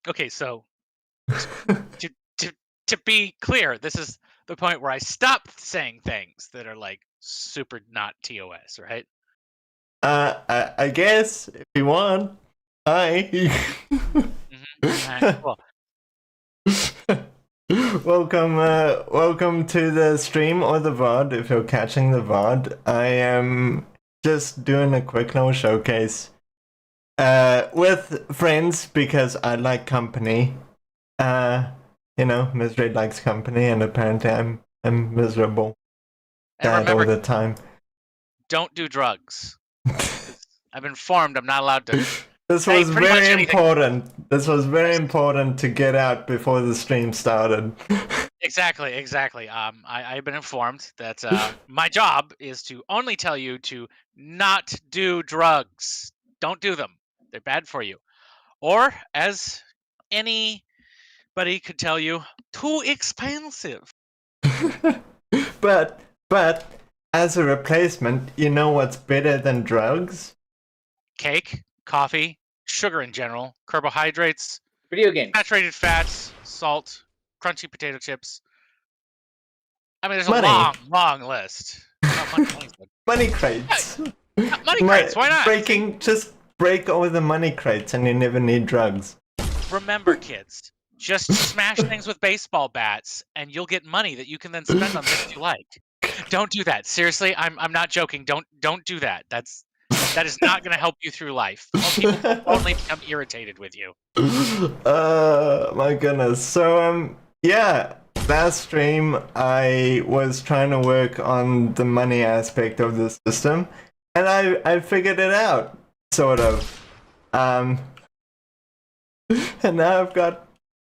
Okay, so to to to be clear, this is the point where I stopped saying things that are like super not TOS, right? I guess if you want. Hi. All right, cool. Welcome to the stream or the VOD if you're catching the VOD. I am just doing a quick little showcase with friends because I like company. Misery likes company, and apparently I'm miserable, And sad all remember, the time. don't do drugs. 'Cause I've been informed I'm not allowed to This say was pretty much very anything. important. This was very Yes, important to get out before the stream started. exactly. I've been informed that my job is to only tell you to not do drugs. Don't do them. They're bad for you. Or, as anybody could tell you, too expensive. but as a replacement, you know what's better than drugs? Cake, coffee, sugar in general, carbohydrates, Video games. saturated fats, salt, crunchy potato chips. I mean, there's a Money. long list. Oh, money's good. Money crates. Yeah, money crates, why not? Just break all the money crates and you never need drugs. Remember, kids, just smash things with baseball bats, and you'll get money that you can then spend on things you like. Don't do that. Seriously, I'm not joking. Don't do that. That is not going to help you through life. People will only become irritated with you. My goodness. So yeah, last stream I was trying to work on the money aspect of the system, and I figured it out, sort of. And now I've got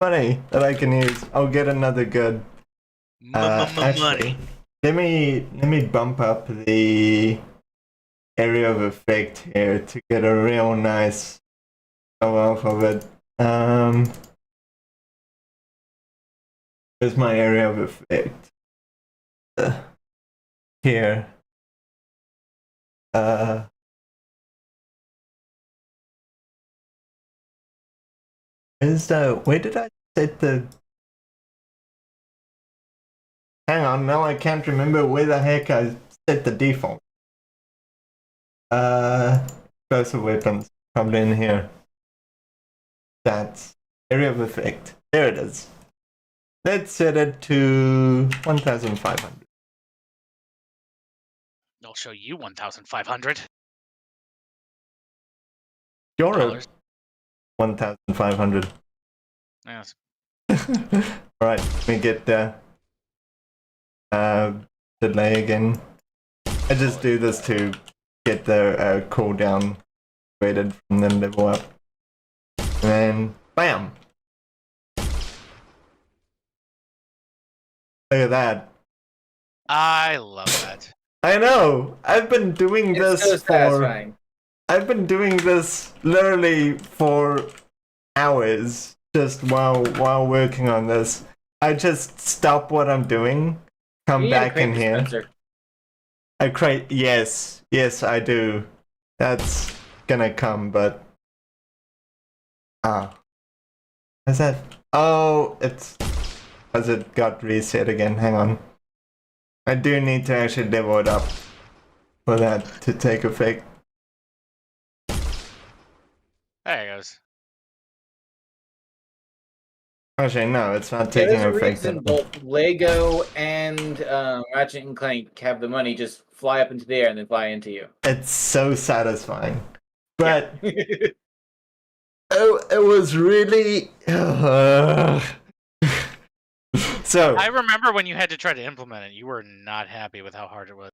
money that I can use. I'll get another good. Actually, let me bump up the area of effect here to get a real nice show off of it. Where's my area of effect? Here. Where did I set the? Hang on, now I can't remember where the heck I set the default. Explosive weapons, probably in here. That's area of effect. There it is. Let's set it to 1,500. I'll show you 1,500. You're Dollars. 1,500. Yes. Alright, let me get the delay again. I just do this to get the cooldown rated from the level up. And then, bam! Look at that. I love that. I know! I've been doing It's so satisfying. I've been doing this literally for hours just while working on this. I just stop what I'm doing, come back in here. Dispenser. I create. Yes, I do. That's gonna come, but is that? Oh, it's because it got reset again. Hang on. I do need to actually level it up for that to take effect. There it goes. Actually, no, it's not taking There's a effect. reason both Lego and Ratchet and Clank have the money just fly up into the air and then fly into you. It's so satisfying, but Yeah. it was really. So I remember when you had to try to implement it, you were not happy with how hard it was.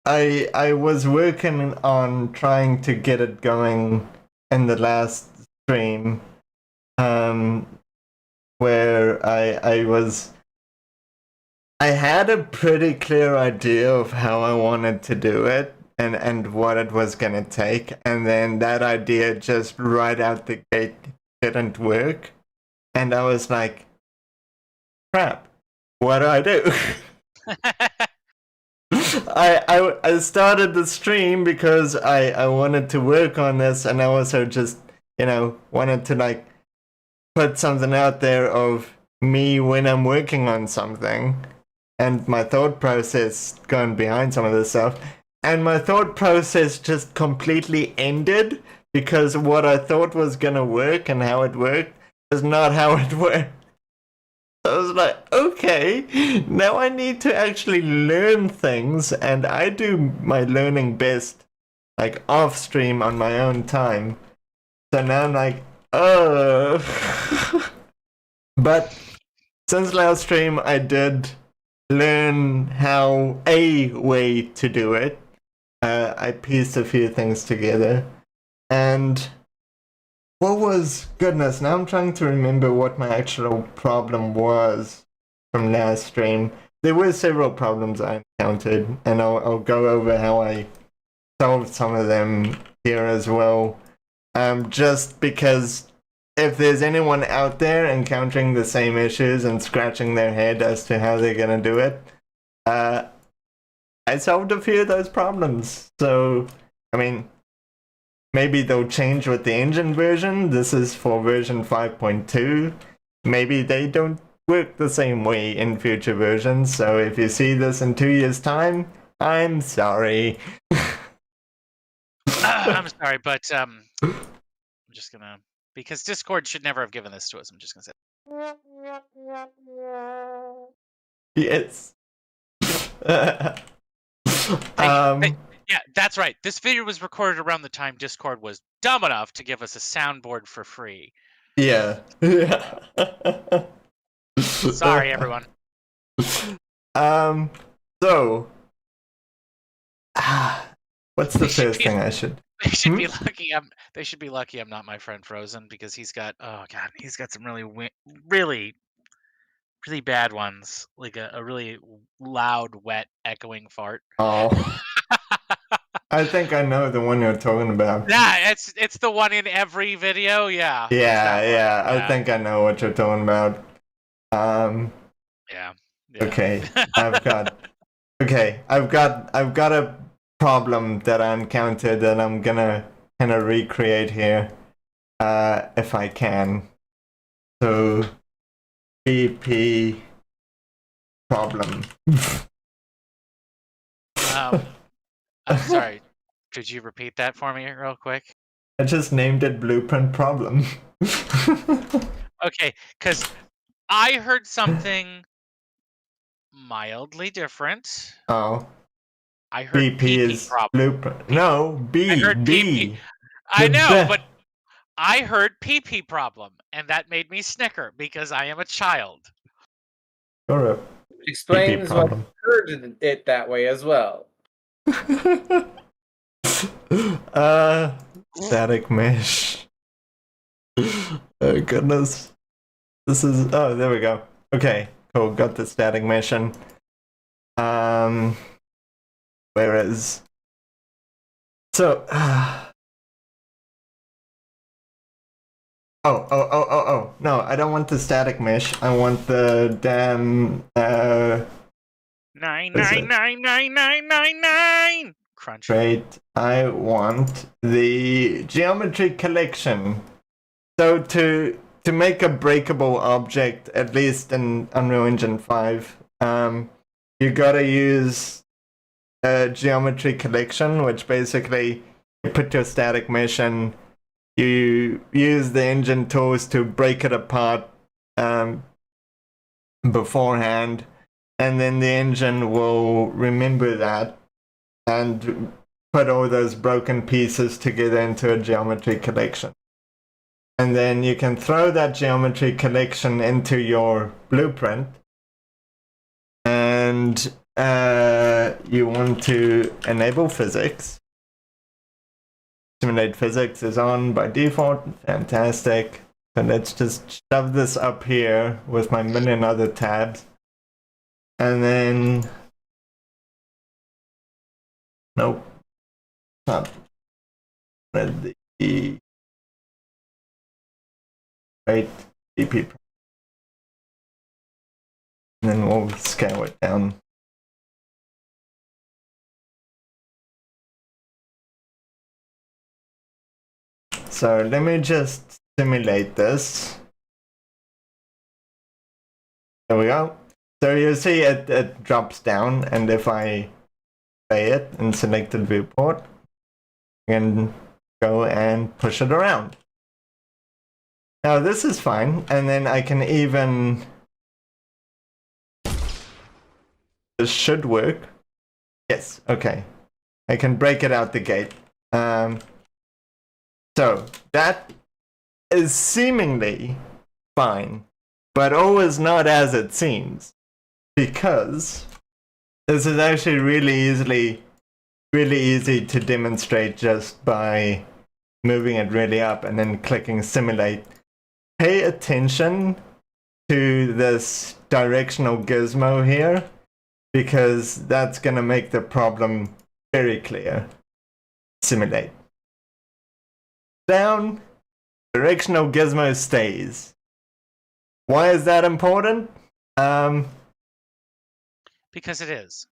I was working on trying to get it going in the last stream, where I had a pretty clear idea of how I wanted to do it and what it was gonna take, and then that idea just right out the gate didn't work, and I was like, crap, what do I do? I started the stream because I wanted to work on this, and I also just, wanted to like put something out there of me when I'm working on something and my thought process going behind some of this stuff. And my thought process just completely ended because what I thought was gonna work and how it worked is not how it worked. I was like, okay, now I need to actually learn things, and I do my learning best like off stream on my own time. So now I'm like, oh. But since last stream, I did learn how a way to do it. I pieced a few things together, and what was goodness? Now I'm trying to remember what my actual problem was from last stream. There were several problems I encountered, and I'll go over how I solved some of them here as well. Just because if there's anyone out there encountering the same issues and scratching their head as to how they're gonna do it, I solved a few of those problems. So, I mean, maybe they'll change with the engine version. This is for version 5.2. Maybe they don't work the same way in future versions. So if you see this in 2 years' time, I'm sorry. I'm sorry, but I'm just gonna, because Discord should never have given this to us. I'm just gonna say. Yes. Yeah, that's right. This video was recorded around the time Discord was dumb enough to give us a soundboard for free. Yeah. Sorry, everyone. So, what's the first thing I should? They should be lucky. They should be lucky I'm not my friend Frozen, because he's got, oh god, he's got some really bad ones, like a really loud, wet, echoing fart. Oh, I think I know the one you're talking about. Yeah, it's the one in every video. Yeah. Yeah. I think I know what you're talking about. Yeah. Okay, I've got a problem that I encountered that I'm gonna kind of recreate here, if I can. So, BP problem. I'm sorry. Could you repeat that for me real quick? I just named it blueprint problem. Okay, because I heard something mildly different. Oh. I heard BP is problem. blueprint. No, B. I heard B. I know, but I heard PP problem, and that made me snicker because I am a child. Or a Explains PP why I problem. heard it that way as well. Static mesh. Oh goodness. This is, oh, there we go. Okay, cool, got the static mesh in. Where is, so, oh, no, I don't want the static mesh, I want the damn, 9999999 crunch. Right, I want the geometry collection. So to make a breakable object, at least in Unreal Engine 5, you gotta use a geometry collection, which basically you put your static mesh in, you use the engine tools to break it apart beforehand, and then the engine will remember that and put all those broken pieces together into a geometry collection. And then you can throw that geometry collection into your blueprint, and you want to enable physics. Simulate physics is on by default. Fantastic. So let's just shove this up here with my million other tabs. And then, nope, not the right DP. And then we'll scale it down. So let me just simulate this. There we go. So you see it drops down, and if I play it and select the viewport, I can go and push it around. Now this is fine, and then I can even... This should work. Yes, okay. I can break it out the gate. So that is seemingly fine, but always not as it seems, because this is actually really easy to demonstrate just by moving it really up and then clicking simulate. Pay attention to this directional gizmo here, because that's going to make the problem very clear. Simulate. Down, directional gizmo stays. Why is that important? Because it is.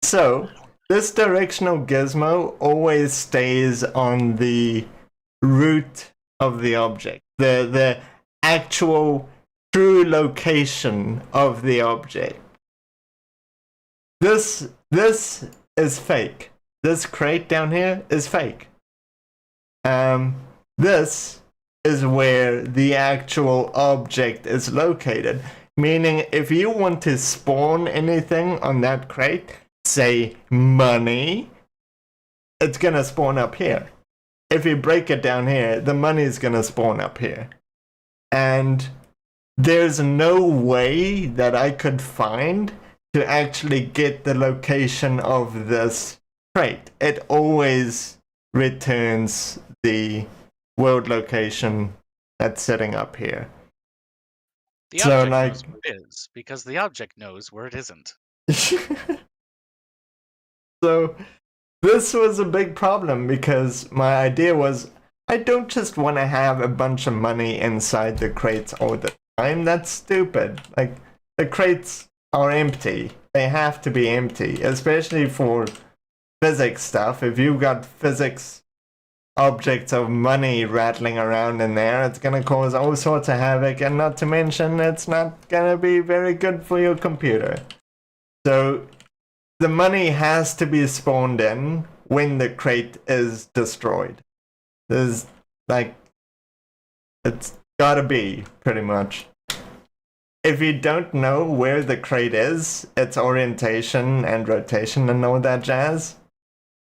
So, this directional gizmo always stays on the root of the object. The actual true location of the object. This is fake. This crate down here is fake. This is where the actual object is located. Meaning, if you want to spawn anything on that crate, say money, it's gonna spawn up here. If you break it down here, the money is gonna spawn up here. And there's no way that I could find to actually get the location of this crate. It always returns the world location that's sitting up here. The So, object like- knows where it is, because the object knows where it isn't. So this was a big problem, because my idea was, I don't just want to have a bunch of money inside the crates all the time. That's stupid. Like, the crates are empty. They have to be empty, especially for physics stuff. If you've got physics objects of money rattling around in there, it's going to cause all sorts of havoc, and not to mention, it's not going to be very good for your computer. So the money has to be spawned in when the crate is destroyed. There's, like, it's gotta be, pretty much. If you don't know where the crate is, its orientation and rotation and all that jazz,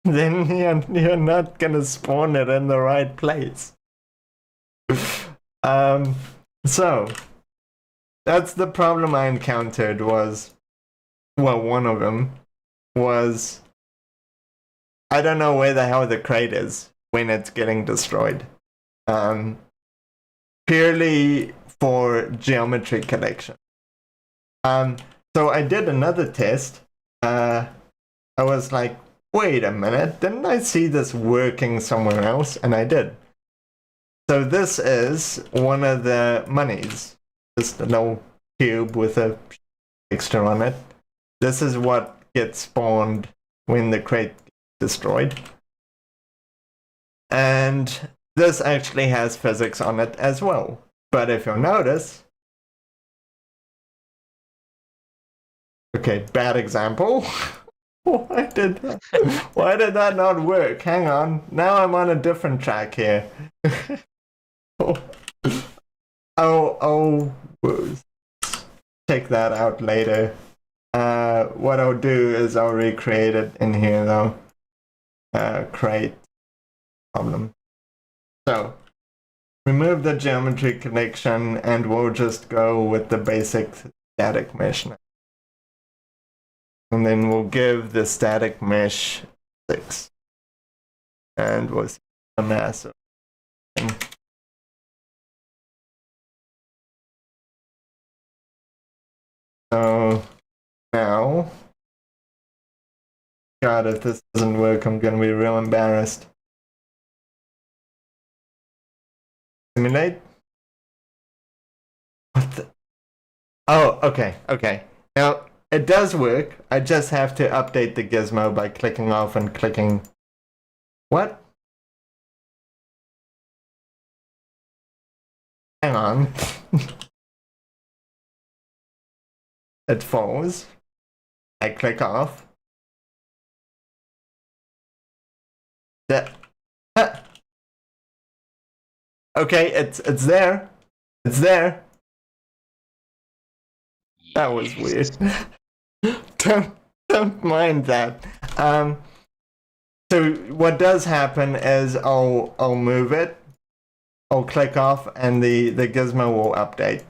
then you're not gonna spawn it in the right place. So that's the problem I encountered was, well, one of them was, I don't know where the hell the crate is when it's getting destroyed. Purely for geometry collection. So I did another test. I was like, wait a minute, didn't I see this working somewhere else? And I did. So this is one of the monies. Just a little cube with a texture on it. This is what gets spawned when the crate gets destroyed. And this actually has physics on it as well. But if you'll notice... Okay, bad example. Why did that not work? Hang on. Now I'm on a different track here. I'll check that out later. What I'll do is I'll recreate it in here though. Create problem. So, remove the geometry connection and we'll just go with the basic static mesh now. And then we'll give the static mesh 6. And we'll see the mass of it. So now, God, if this doesn't work, I'm gonna be real embarrassed. Simulate? What the? Oh, okay. Now, it does work. I just have to update the gizmo by clicking off and clicking... What? Hang on. It falls. I click off. That. Okay, it's there. It's there. That was weird. don't mind that. So what does happen is I'll move it. I'll click off, and the gizmo will update.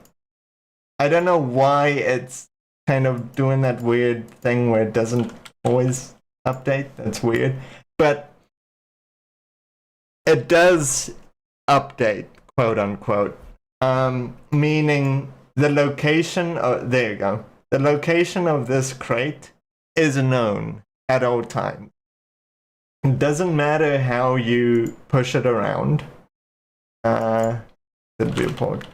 I don't know why it's kind of doing that weird thing where it doesn't always update. That's weird, but it does update, quote unquote. Meaning the location. There you go. The location of this crate is known at all times. It doesn't matter how you push it around. The viewport.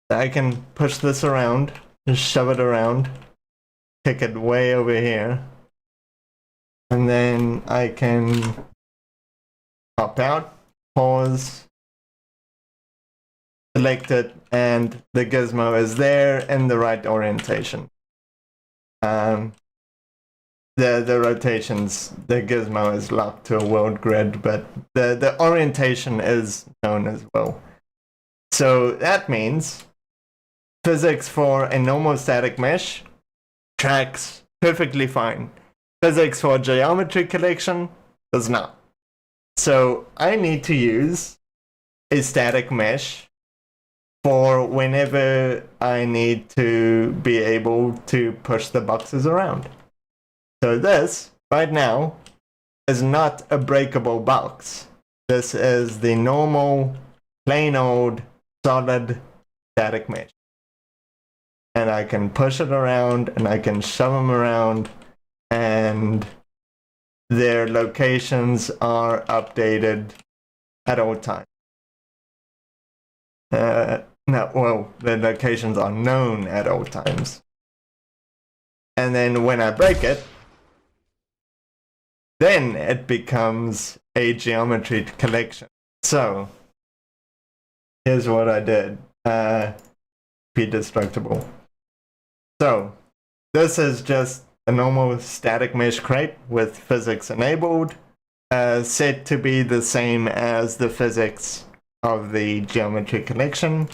I can push this around, just shove it around, pick it way over here, and then I can pop out, pause, select it, and the gizmo is there in the right orientation. The rotations, the gizmo is locked to a world grid, but the orientation is known as well. So that means physics for a normal static mesh tracks perfectly fine. Physics for geometry collection does not. So I need to use a static mesh for whenever I need to be able to push the boxes around. So this, right now, is not a breakable box. This is the normal, plain old, solid static mesh. And I can push it around, and I can shove them around, and their locations are updated at all times. No, well, the locations are known at all times. And then when I break it, then it becomes a geometry collection. So, here's what I did. Be destructible. So, this is just a normal static mesh crate with physics enabled, set to be the same as the physics of the geometry collection.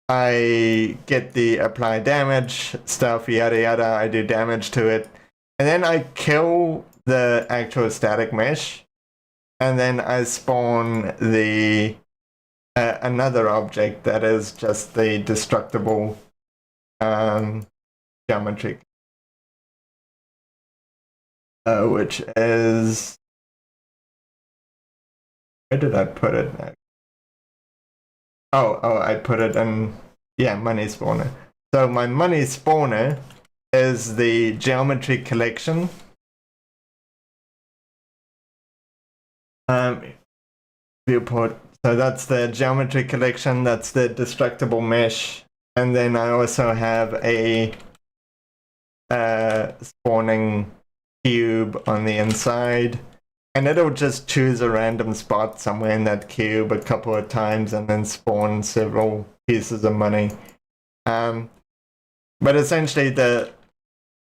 I get the apply damage stuff, yada yada, I do damage to it. And then I kill the actual static mesh, and then I spawn the another object that is just the destructible geometry, which is, where did I put it? Oh, I put it in, yeah, money spawner. So my money spawner is the geometry collection. Viewport. So that's the geometry collection, that's the destructible mesh. And then I also have a spawning cube on the inside. And it'll just choose a random spot somewhere in that cube a couple of times and then spawn several pieces of money. But essentially the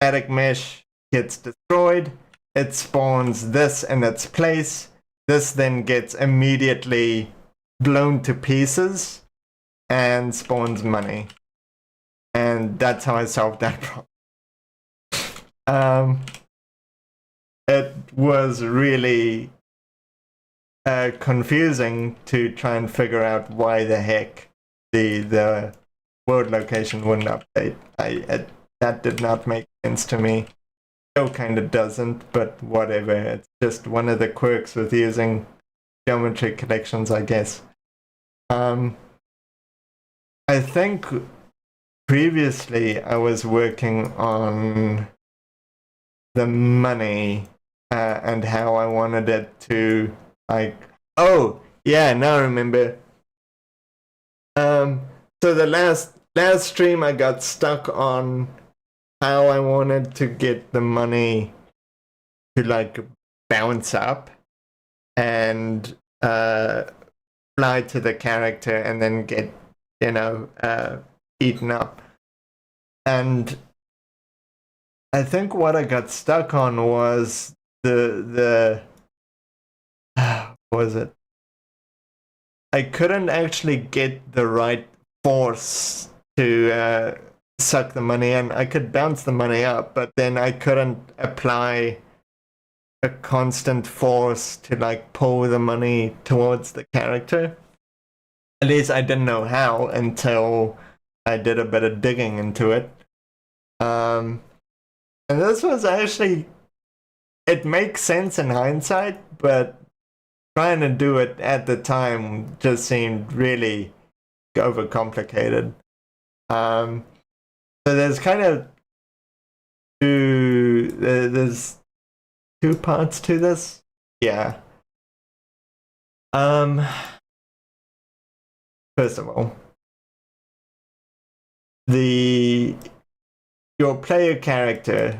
static mesh gets destroyed, it spawns this in its place, this then gets immediately blown to pieces and spawns money. And that's how I solved that problem. It was really confusing to try and figure out why the heck the world location wouldn't update. That did not make sense to me. Still kind of doesn't, but whatever. It's just one of the quirks with using geometry collections, I guess. I think previously I was working on the money and how I wanted it to, like, oh yeah, now I remember. So the last stream I got stuck on how I wanted to get the money to like bounce up, and fly to the character and then get, eaten up. And I think what I got stuck on was the what was it? I couldn't actually get the right force to suck the money in. I could bounce the money up, but then I couldn't apply a constant force to like pull the money towards the character. At least I didn't know how until I did a bit of digging into it. And this was actually, it makes sense in hindsight, but trying to do it at the time just seemed really overcomplicated. So there's kind of there's two parts to this. Yeah. First of all, your player character,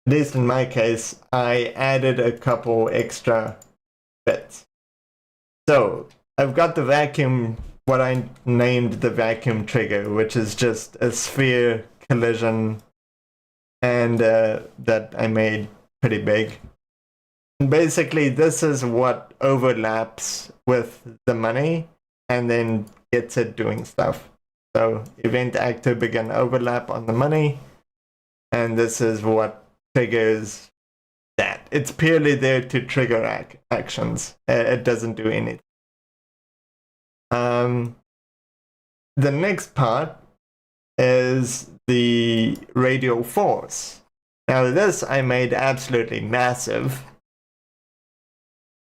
at least in my case, I added a couple extra bits. So I've got the vacuum, what I named the vacuum trigger, which is just a sphere collision, and that I made pretty big. And basically, this is what overlaps with the money and then gets it doing stuff. So event actor begin overlap on the money, and this is what triggers that. It's purely there to trigger actions. It doesn't do anything. The next part is the radial force. Now this I made absolutely massive.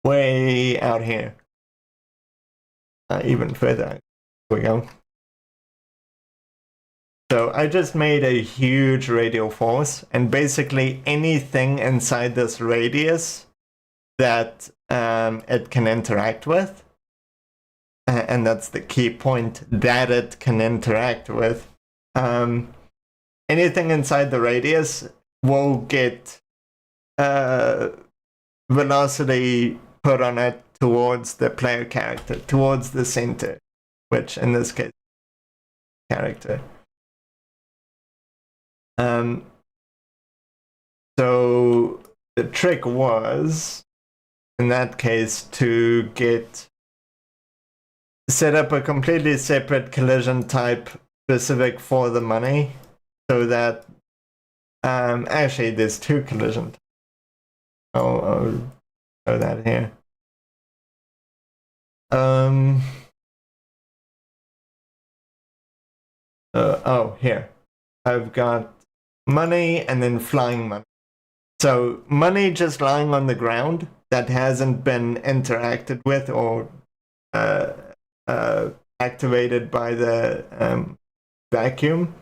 Way out here. Even further. Here we go. So I just made a huge radial force, and basically anything inside this radius that it can interact with, and that's the key point, that it can interact with. Anything inside the radius will get velocity put on it towards the player character, towards the center, which in this case, character. So the trick was, in that case, to set up a completely separate collision type specific for the money, so that actually there's two collision types. I'll show that here. Here. I've got money and then flying money. So money just lying on the ground that hasn't been interacted with or activated by the vacuum.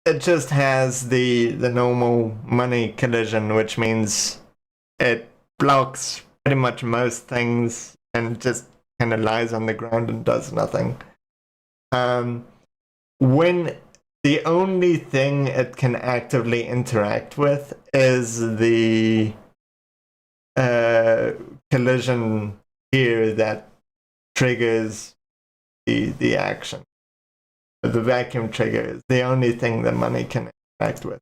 It just has the normal money collision, which means it blocks pretty much most things and just kind of lies on the ground and does nothing. When the only thing it can actively interact with is the collision here that triggers the action. The vacuum trigger is the only thing that money can interact with.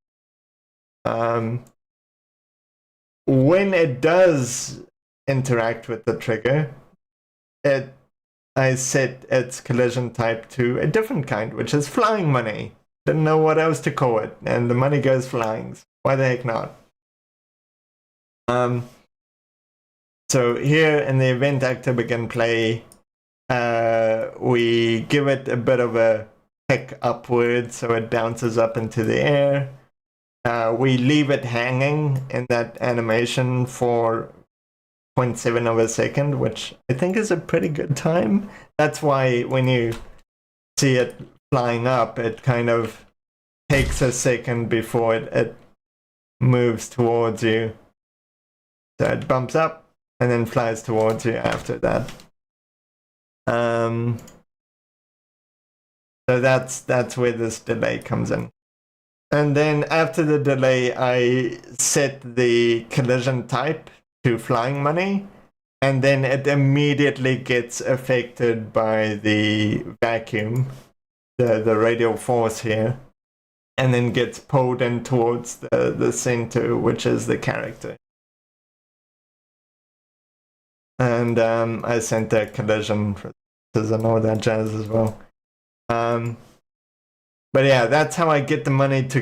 When it does interact with the trigger, I set its collision type to a different kind, which is flying money. Didn't know what else to call it, and the money goes flying. Why the heck not? So here in the event actor begin play, we give it a bit of a kick upward so it bounces up into the air. We leave it hanging in that animation for 0.7 of a second, which I think is a pretty good time. That's why when you see it flying up, it kind of takes a second before it moves towards you. So it bumps up and then flies towards you after that. So that's where this delay comes in. And then after the delay, I set the collision type to flying money, and then it immediately gets affected by the vacuum, the radial force here, and then gets pulled in towards the center, which is the character. And I sent a collision and all that jazz as well. But yeah, that's how I get the money to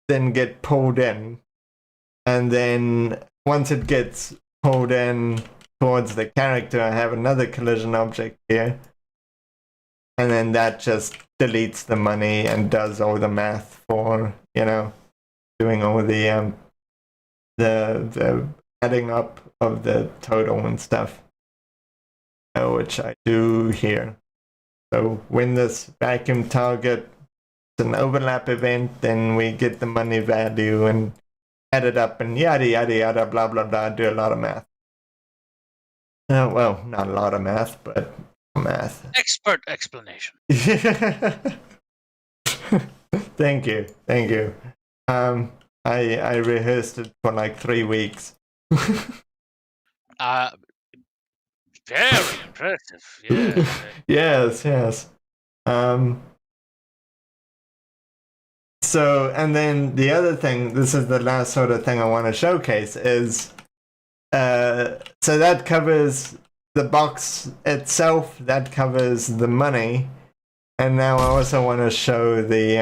then get pulled in. And then once it gets pulled in towards the character, I have another collision object here. And then that just deletes the money and does all the math for, doing all the adding up of the total and stuff, which I do here. So when this vacuum target is an overlap event, then we get the money value and add it up and yada yada yada, blah blah blah, do a lot of math. Well, not a lot of math, but math. Expert explanation. Thank you. I rehearsed it for like 3 weeks. Very impressive. Yeah. Yes. So, and then the other thing, this is the last sort of thing I want to showcase, is so that covers the box itself, that covers the money, and now I also want to show the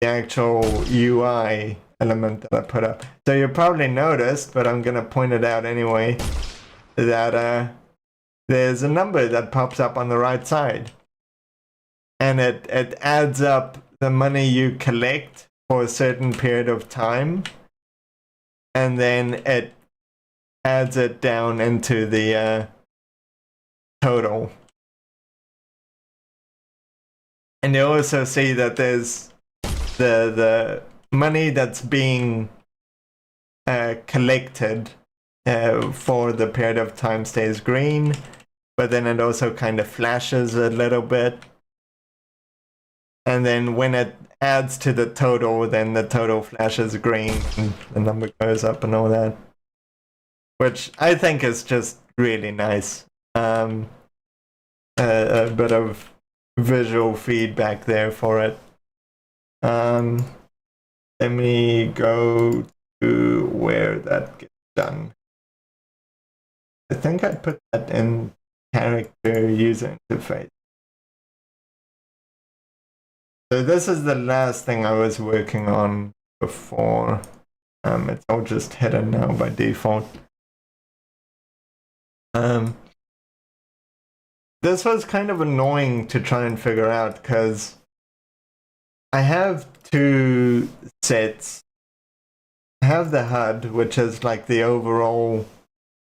actual UI element that I put up. So you probably noticed, but I'm going to point it out anyway, that there's a number that pops up on the right side. And it adds up the money you collect for a certain period of time. And then it adds it down into the total. And you also see that there's the money that's being collected for the period of time stays green, but then it also kind of flashes a little bit. And then when it adds to the total, then the total flashes green and the number goes up and all that. Which I think is just really nice. A bit of visual feedback there for it. Let me go to where that gets done. I think I put that in character user interface. So this is the last thing I was working on before. It's all just hidden now by default. This was kind of annoying to try and figure out because I have two sets. I have the HUD, which is like the overall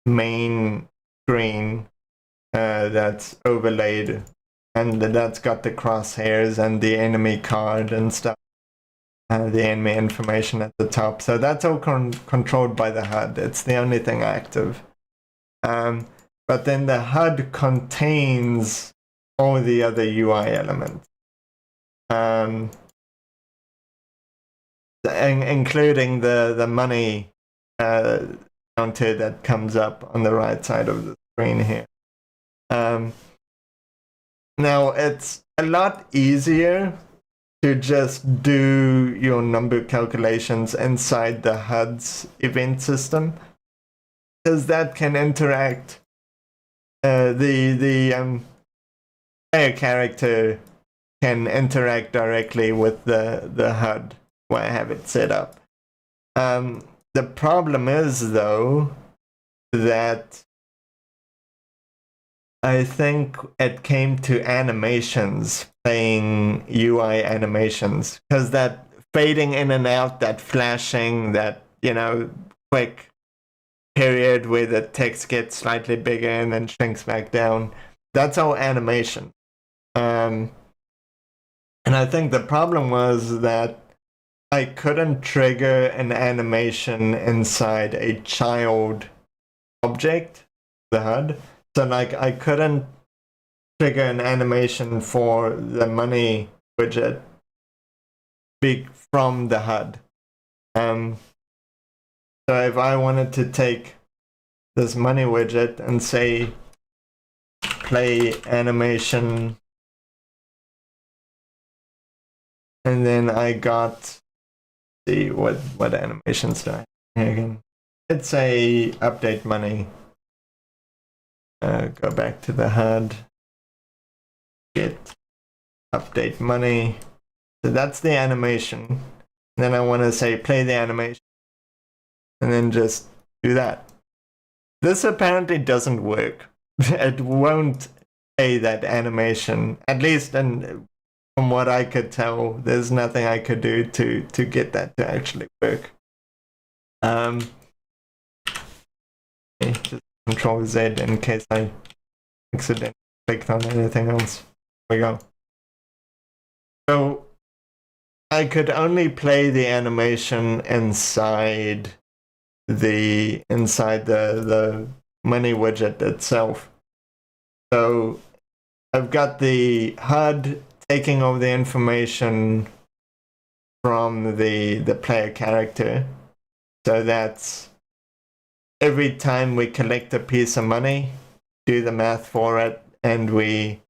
main screen that's overlaid, and that's got the crosshairs and the enemy card and stuff, the enemy information at the top. So that's all controlled by the HUD. It's the only thing active. But then the HUD contains all the other UI elements, including the money counter that comes up on the right side of the screen here. Now it's a lot easier to just do your number calculations inside the HUD's event system, because that can interact. The player character can interact directly with the HUD where I have it set up. The problem is, though, that I think it came to animations, playing UI animations, because that fading in and out, that flashing, that, quick period where the text gets slightly bigger and then shrinks back down, that's all animation. And I think the problem was that I couldn't trigger an animation inside a child object, the HUD. So like I couldn't trigger an animation for the money widget from the HUD. So if I wanted to take this money widget and say play animation, and then I got what animations do I have here again? Let's say update money. Go back to the HUD. Get update money. So that's the animation. Then I want to say play the animation, and then just do that. This apparently doesn't work. It won't play that animation. At least from what I could tell, there's nothing I could do to get that to actually work. Just Control Z in case I accidentally clicked on anything else. There we go. So I could only play the animation inside the money widget itself. So I've got the HUD taking all the information from the player character. So that's every time we collect a piece of money, do the math for it, and we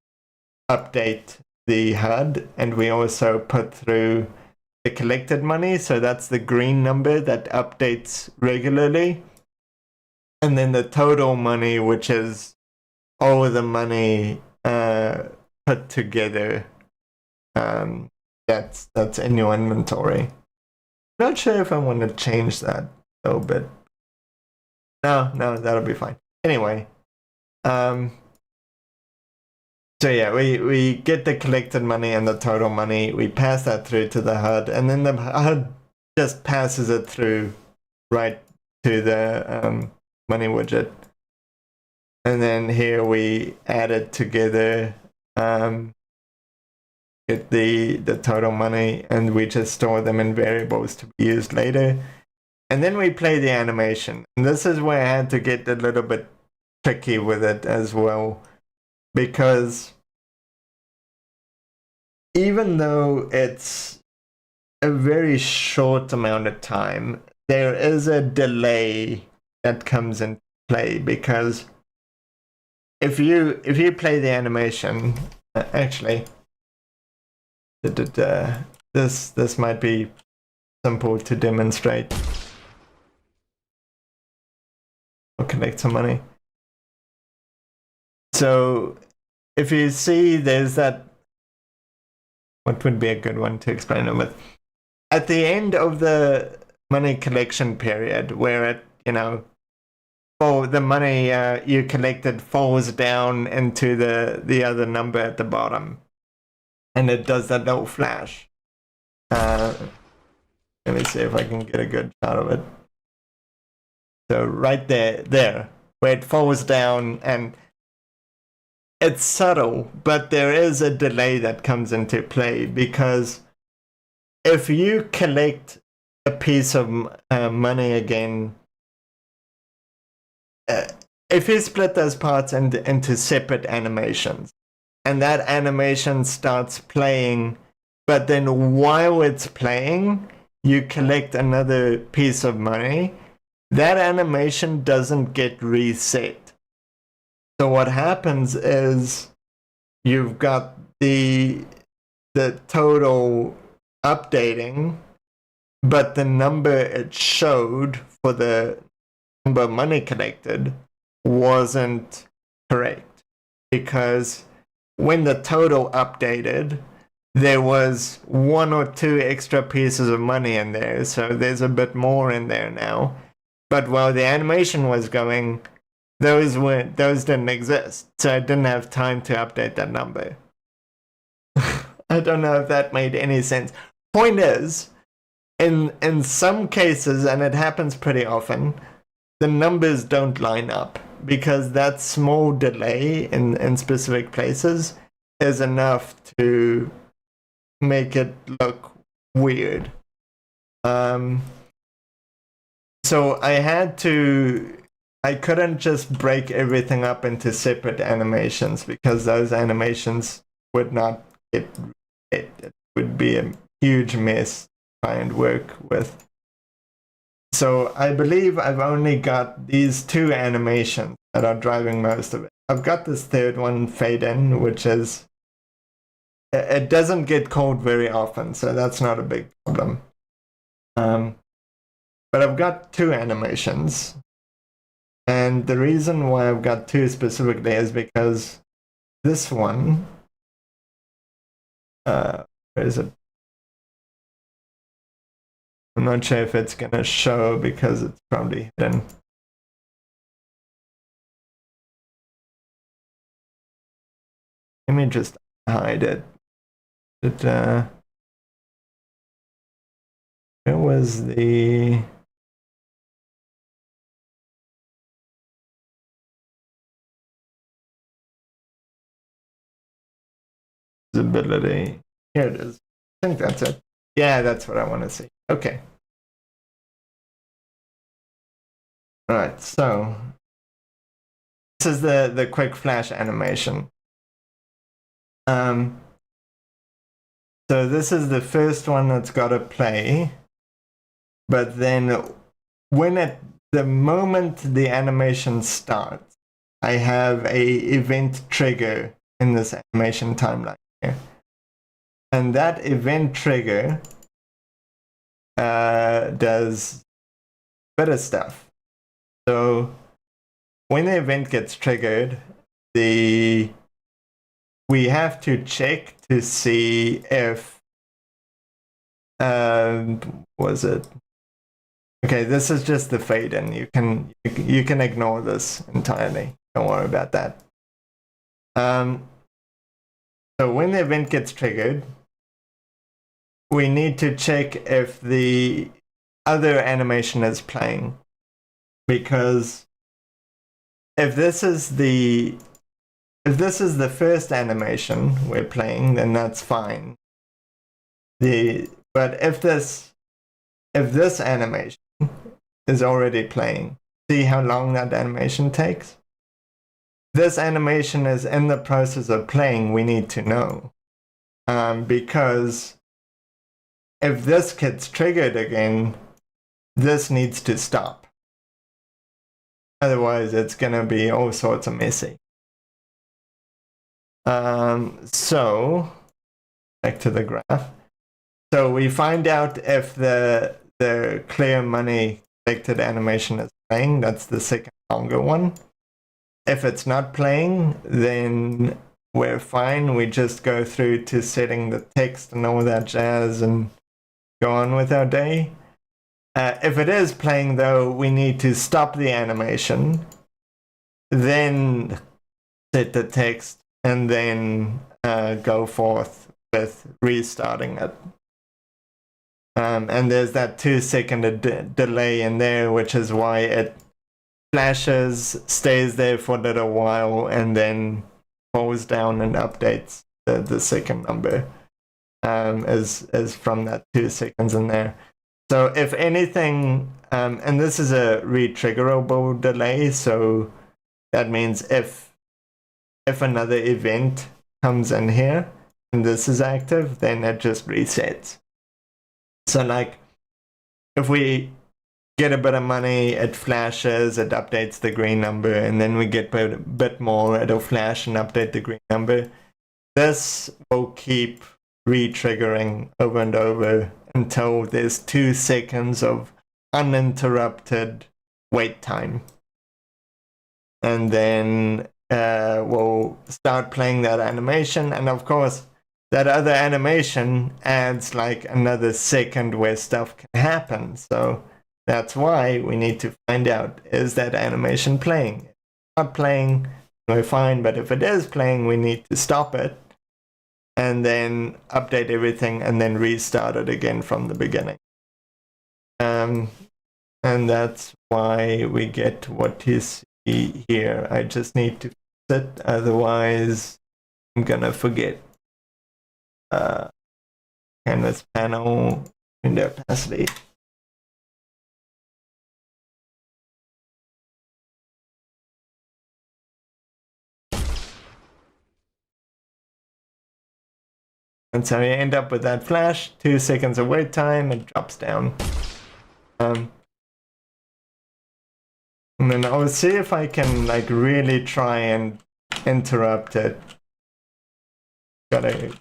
update the HUD, and we also put through the collected money. So that's the green number that updates regularly. And then the total money, which is all of the money put together. That's in your inventory. Not sure if I want to change that a little bit. No, that'll be fine. Anyway, so yeah, we get the collected money and the total money. We pass that through to the HUD, and then the HUD just passes it through right to the money widget. And then here we add it together, get the total money, and we just store them in variables to be used later. And then we play the animation. And this is where I had to get a little bit tricky with it as well, because even though it's a very short amount of time, there is a delay that comes into play, because if you play the animation, actually, this might be simple to demonstrate. I'll collect some money. So if you see, there's that. What would be a good one to explain it with? At the end of the money collection period, where it, the money you collected falls down into the other number at the bottom, and it does that little flash. Let me see if I can get a good shot of it. So right there, where it falls down, and it's subtle, but there is a delay that comes into play, because if you collect a piece of money again, if you split those parts into separate animations, and that animation starts playing, but then while it's playing, you collect another piece of money, that animation doesn't get reset. So what happens is you've got the total updating, but the number it showed for the number of money collected wasn't correct, because when the total updated, there was 1 or 2 extra pieces of money in there, so there's a bit more in there now. But while the animation was going, those didn't exist, so I didn't have time to update that number. I don't know if that made any sense. Point is, in some cases, and it happens pretty often, the numbers don't line up, because that small delay in specific places is enough to make it look weird. So I couldn't just break everything up into separate animations, because those animations would not get it. It would be a huge mess to try and work with. So I believe I've only got these 2 animations that are driving most of it. I've got this third one, fade in, which is, it doesn't get called very often, so that's not a big problem. But I've got 2 animations. And the reason why I've got 2 specifically is because this one, where is it? I'm not sure if it's going to show because it's probably hidden. Let me just hide it. Where was the... visibility? Here it is. I think that's it. Yeah, that's what I want to see. Okay. All right, so this is the quick flash animation. So this is the first one that's got to play, but then the moment the animation starts, I have a event trigger in this animation timeline here, and that event trigger does better stuff. So when the event gets triggered, we have to check to see if was it? Okay, this is just the fade in. You can ignore this entirely. Don't worry about that. So when the event gets triggered, we need to check if the other animation is playing, because if this is the first animation we're playing, then that's fine. But if this animation is already playing, see how long that animation takes? This animation is in the process of playing, we need to know. Because if this gets triggered again, this needs to stop. Otherwise, it's going to be all sorts of messy. So, back to the graph. So we find out if the clear money collected animation is playing. That's the second longer one. If it's not playing, then we're fine. We just go through to setting the text and all that jazz and go on with our day. If it is playing, though, we need to stop the animation, then set the text, and then go forth with restarting it. And there's that 2-second delay in there, which is why it flashes, stays there for a little while, and then falls down and updates the second number, is from that 2 seconds in there. So if anything, and this is a retriggerable delay, so that means if another event comes in here and this is active, then it just resets. So like, if we get a bit of money, it flashes, it updates the green number, and then we get a bit more, it'll flash and update the green number. This will keep re-triggering over and over until there's 2 seconds of uninterrupted wait time. And then we'll start playing that animation, and of course that other animation adds like another second where stuff can happen. So that's why we need to find out, is that animation playing? If it's not playing, we're fine, but if it is playing, we need to stop it and then update everything and then restart it again from the beginning. And that's why we get what you see here. I just need to fix it, otherwise I'm gonna forget. Canvas panel, window opacity. And so you end up with that flash, 2 seconds of wait time, it drops down. And then I'll see if I can like really try and interrupt it. Gotta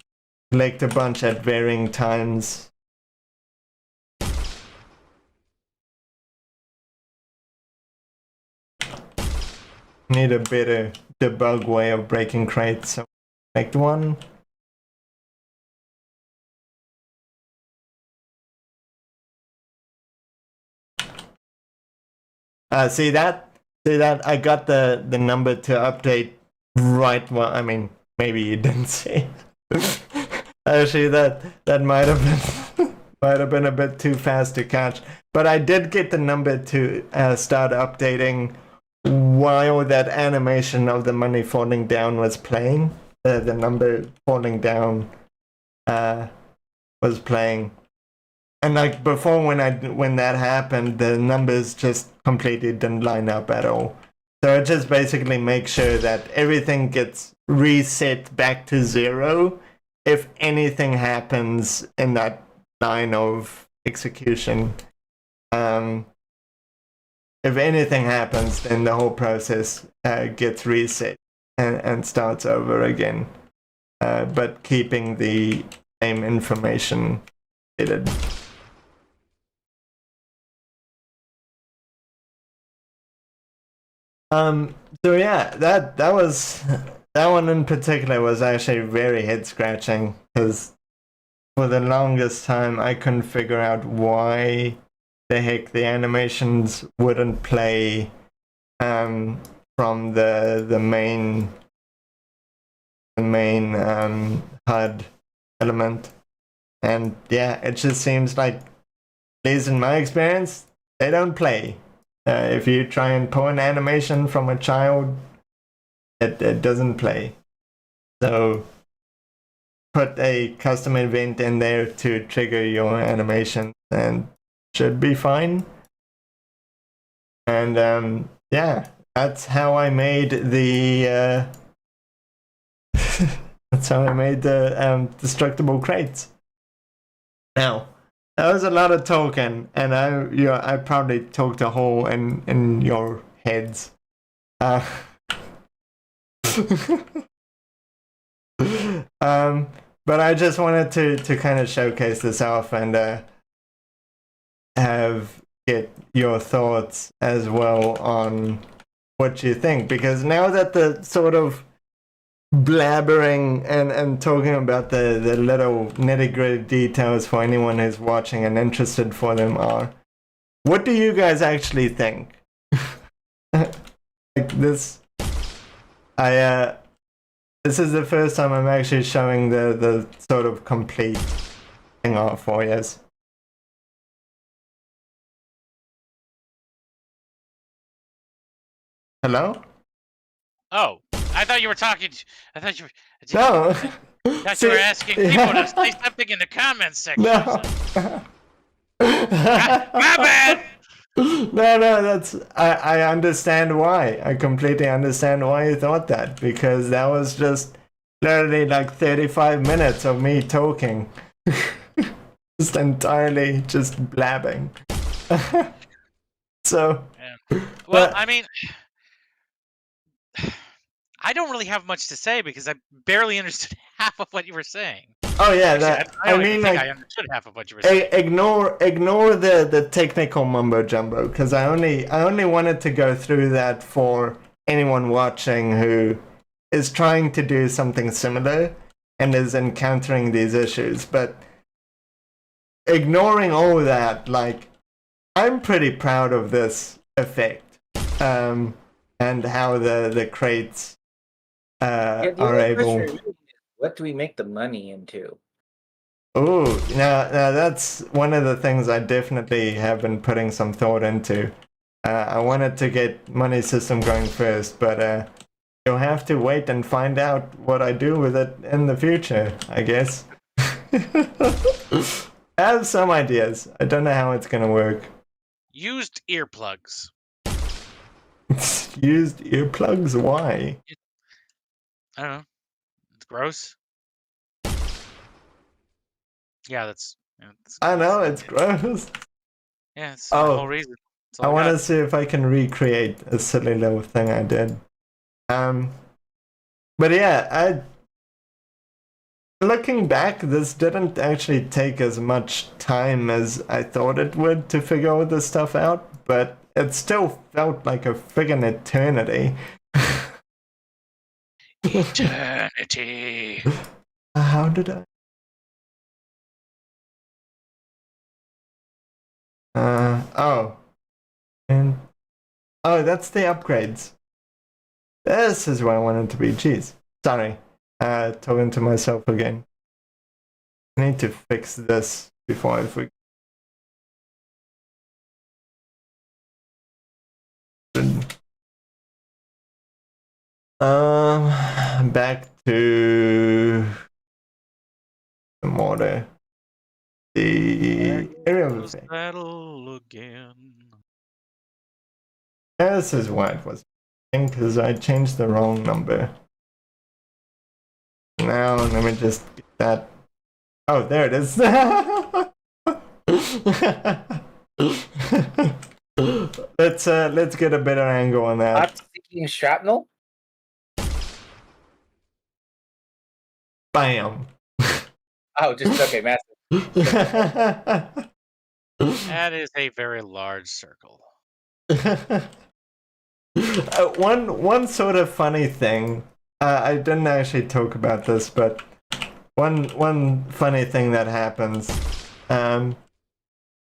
collect a bunch at varying times. Need a better debug way of breaking crates. So select one. See that? See that? I got the number to update right. Well, I mean, maybe you didn't see. Actually, that might have been might have been a bit too fast to catch. But I did get the number to start updating while that animation of the money falling down was playing. The number falling down was playing. And like before, when that happened, the numbers just completely didn't line up at all. So it just basically makes sure that everything gets reset back to 0 if anything happens in that line of execution. If anything happens, then the whole process gets reset and starts over again, but keeping the same information hidden. So yeah, that one in particular was actually very head scratching because for the longest time I couldn't figure out why the heck the animations wouldn't play from the main HUD element. And yeah, it just seems like, at least in my experience, they don't play. If you try and pull an animation from a child, it doesn't play. So put a custom event in there to trigger your animation and should be fine. And yeah, that's how I made the that's how I made the destructible crates. Now, that was a lot of talking, and I probably talked a hole in your heads. But I just wanted to kind of showcase this off and get your thoughts as well on what you think, because now that the sort of blabbering and talking about the little nitty-gritty details for anyone who's watching and interested for them are, what do you guys actually think? Like this, this is the first time I'm actually showing the sort of complete thing off for you. Hello? Oh, I thought you were talking. I thought you were. No. I thought you were asking people to say something in the comments section. No. My bad. No, that's I understand why. I completely understand why you thought that, because that was just literally like 35 minutes of me talking. Just entirely just blabbing. So yeah. Well, I mean, I don't really have much to say because I barely understood half of what you were saying. Oh yeah, Actually, I don't even think I understood half of what you were saying. Ignore the technical mumbo jumbo, because I only wanted to go through that for anyone watching who is trying to do something similar and is encountering these issues. But ignoring all that, like, I'm pretty proud of this effect, and how the crates are able. What do we make the money into? Oh, now that's one of the things I definitely have been putting some thought into. I wanted to get money system going first, but you'll have to wait and find out what I do with it in the future, I guess. I have some ideas. I don't know how it's gonna work. Used earplugs. Used earplugs? Why? I don't know. It's gross. Yeah, that's. I know it's gross. Yeah, it's the whole reason. That's all I I want to got. see if I can recreate a silly little thing I did. But yeah, looking back, this didn't actually take as much time as I thought it would to figure all this stuff out, but it still felt like a friggin' eternity. Eternity. How did I? Oh. And oh, that's the upgrades. This is where I wanted to be. Jeez. Sorry. Talking to myself again. I need to fix this before I forget. Back to the order. The area of effect. Battle again. This is why it was because I changed the wrong number. Now let me just get that. Oh, there it is. Let's get a better angle on that. Not seeking shrapnel? Bam. Oh, just okay, massive. That is a very large circle. One sort of funny thing. I didn't actually talk about this, but one funny thing that happens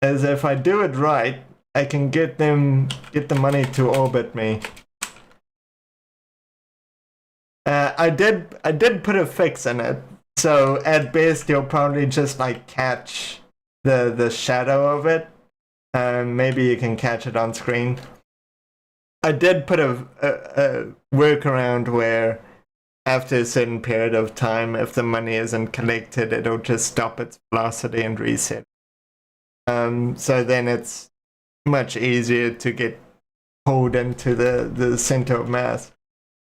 is if I do it right, I can get the money to orbit me. I did put a fix in it, so at best you'll probably just like catch the shadow of it. Maybe you can catch it on screen. I did put a workaround where after a certain period of time, if the money isn't collected, it'll just stop its velocity and reset. So then it's much easier to get pulled into the center of mass.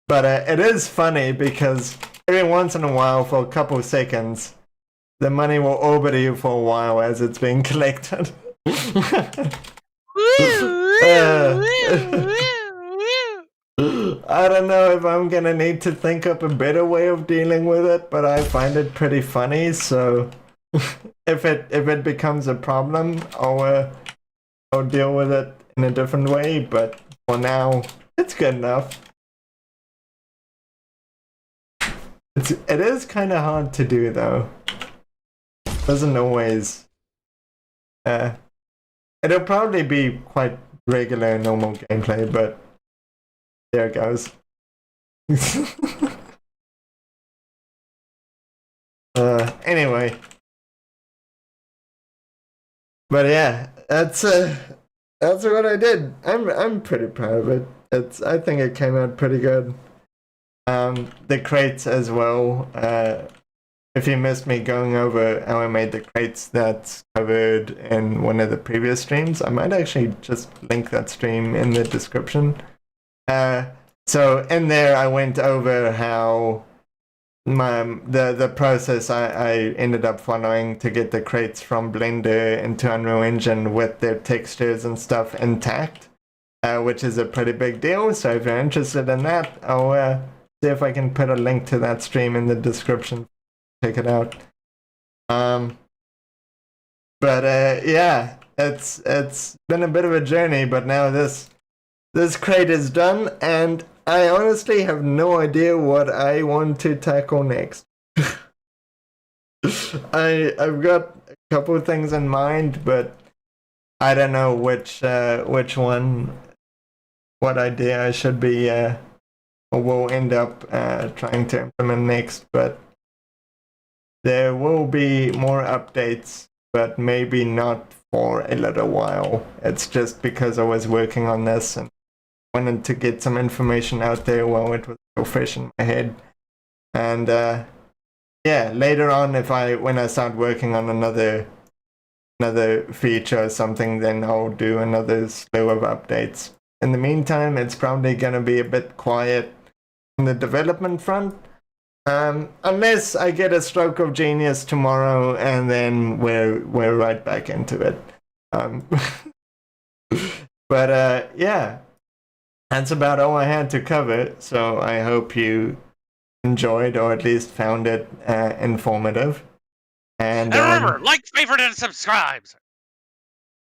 But it is funny because every once in a while, for a couple of seconds, the money will orbit you for a while as it's being collected. I don't know if I'm gonna need to think up a better way of dealing with it, but I find it pretty funny. So if it becomes a problem, I'll deal with it in a different way. But for now, it's good enough. It is kind of hard to do though. Doesn't always. It'll probably be quite regular normal gameplay, but there it goes. Anyway, but yeah, that's what I did. I'm pretty proud of it. I think it came out pretty good. The crates as well. If you missed me going over how I made the crates, that's covered in one of the previous streams. I might actually just link that stream in the description. So in there, I went over how the process I ended up following to get the crates from Blender into Unreal Engine with their textures and stuff intact, which is a pretty big deal. So if you're interested in that, I'll see if I can put a link to that stream in the description. Check it out. But yeah, it's been a bit of a journey, but now this crate is done, and I honestly have no idea what I want to tackle next. I've got a couple of things in mind, but I don't know which one, what idea I should be or will end up trying to implement next. But there will be more updates, but maybe not for a little while. It's just because I was working on this and wanted to get some information out there while it was still fresh in my head. And yeah, later on, when I start working on another feature or something, then I'll do another slew of updates. In the meantime, it's probably gonna be a bit quiet on the development front. Unless I get a stroke of genius tomorrow, and then we're right back into it. But yeah, that's about all I had to cover. So I hope you enjoyed or at least found it informative. And And remember, like, favorite, and subscribe.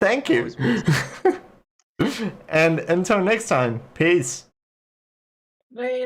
thank you. And until next time, peace. Later.